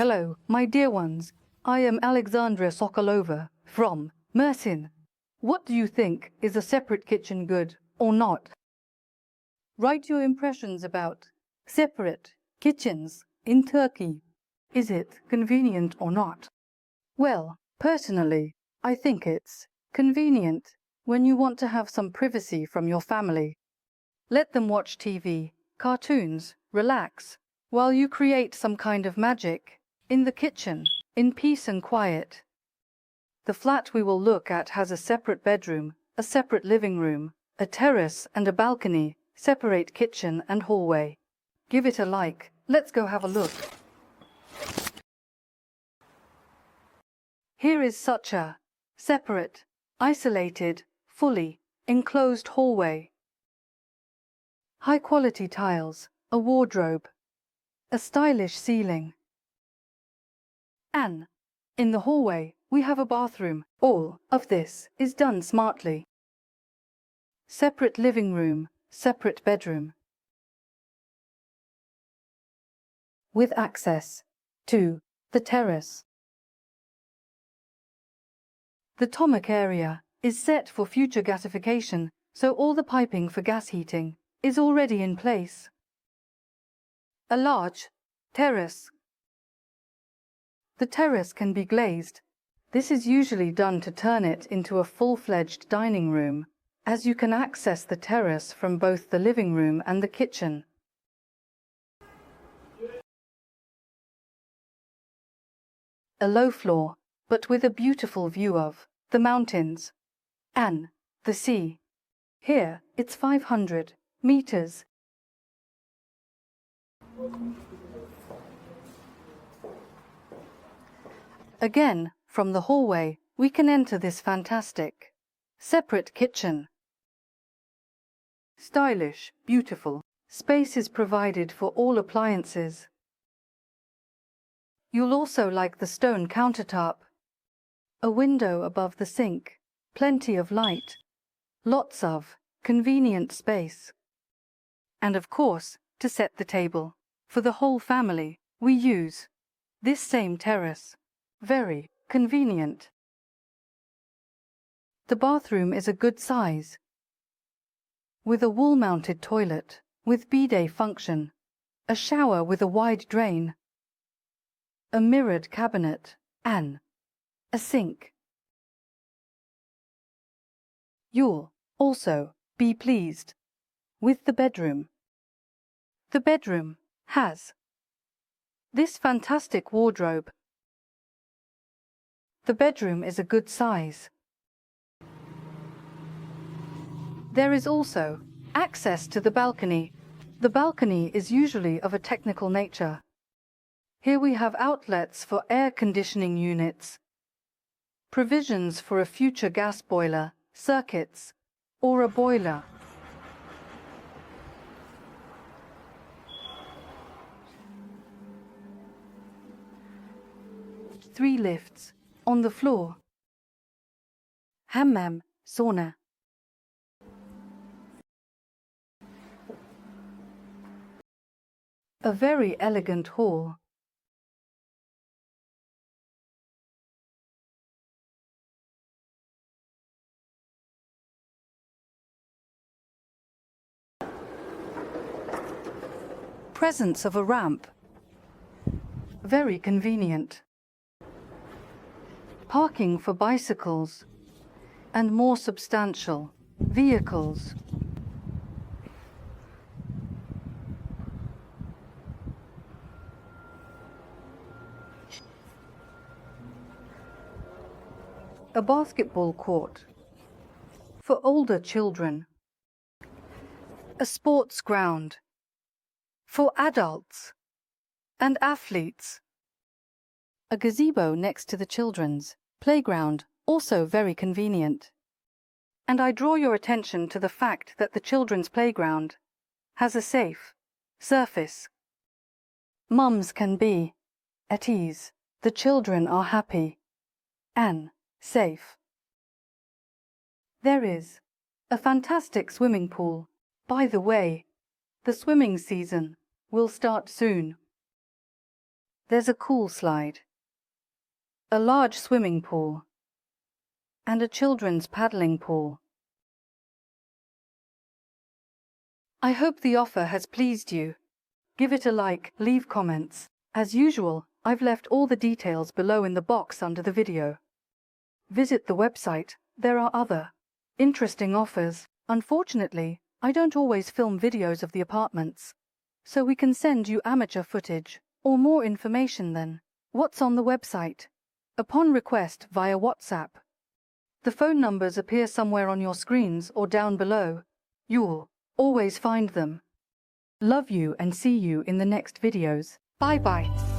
Hello, my dear ones. I am Alexandra Sokolova from Mersin. What do you think? Is a separate kitchen good or not? Write your impressions about separate kitchens in Turkey. Is it convenient or not? Well, personally, I think it's convenient when you want to have some privacy from your family. Let them watch TV, cartoons, relax, while you create some kind of magic in the kitchen, in peace and quiet. The flat we will look at has a separate bedroom, a separate living room, a terrace and a balcony, separate kitchen and hallway. Give it a like. Let's go have a look. Here is such a separate, isolated, fully enclosed hallway. High-quality tiles, a wardrobe, a stylish ceiling. And in the hallway, we have a bathroom. All of this is done smartly. Separate living room, separate bedroom. With access to the terrace. The Tomuk area is set for future gasification, so all the piping for gas heating is already in place. A large terrace. The terrace can be glazed. This is usually done to turn it into a full-fledged dining room, as you can access the terrace from both the living room and the kitchen. A low floor, but with a beautiful view of the mountains and the sea. Here, it's 500 meters. Again, from the hallway, we can enter this fantastic, separate kitchen. Stylish, beautiful. Space is provided for all appliances. You'll also like the stone countertop. A window above the sink, plenty of light, lots of convenient space. And of course, to set the table for the whole family, we use this same terrace. Very convenient. The bathroom is a good size, with a wall-mounted toilet, with bidet function, a shower with a wide drain, a mirrored cabinet, and a sink. You'll also be pleased with the bedroom. The bedroom has this fantastic wardrobe. The bedroom is a good size. There is also access to the balcony. The balcony is usually of a technical nature. Here we have outlets for air conditioning units, provisions for a future gas boiler, circuits, or a boiler. Three lifts on the floor. Hammam, sauna. A very elegant hall. Presence of a ramp. Very convenient. Parking for bicycles and more substantial vehicles. A basketball court for older children. A sports ground for adults and athletes. A gazebo next to the children's playground, also very convenient. And I draw your attention to the fact that the children's playground has a safe surface. Mums can be at ease. The children are happy and safe. There is a fantastic swimming pool. By the way, the swimming season will start soon. There's a cool slide, a large swimming pool, and a children's paddling pool. I hope the offer has pleased you. Give it a like, leave comments. As usual, I've left all the details below in the box under the video. Visit the website, there are other interesting offers. Unfortunately, I don't always film videos of the apartments, so we can send you amateur footage or more information than what's on the website upon request via WhatsApp. The phone numbers appear somewhere on your screens or down below. You'll always find them. Love you and see you in the next videos. Bye bye.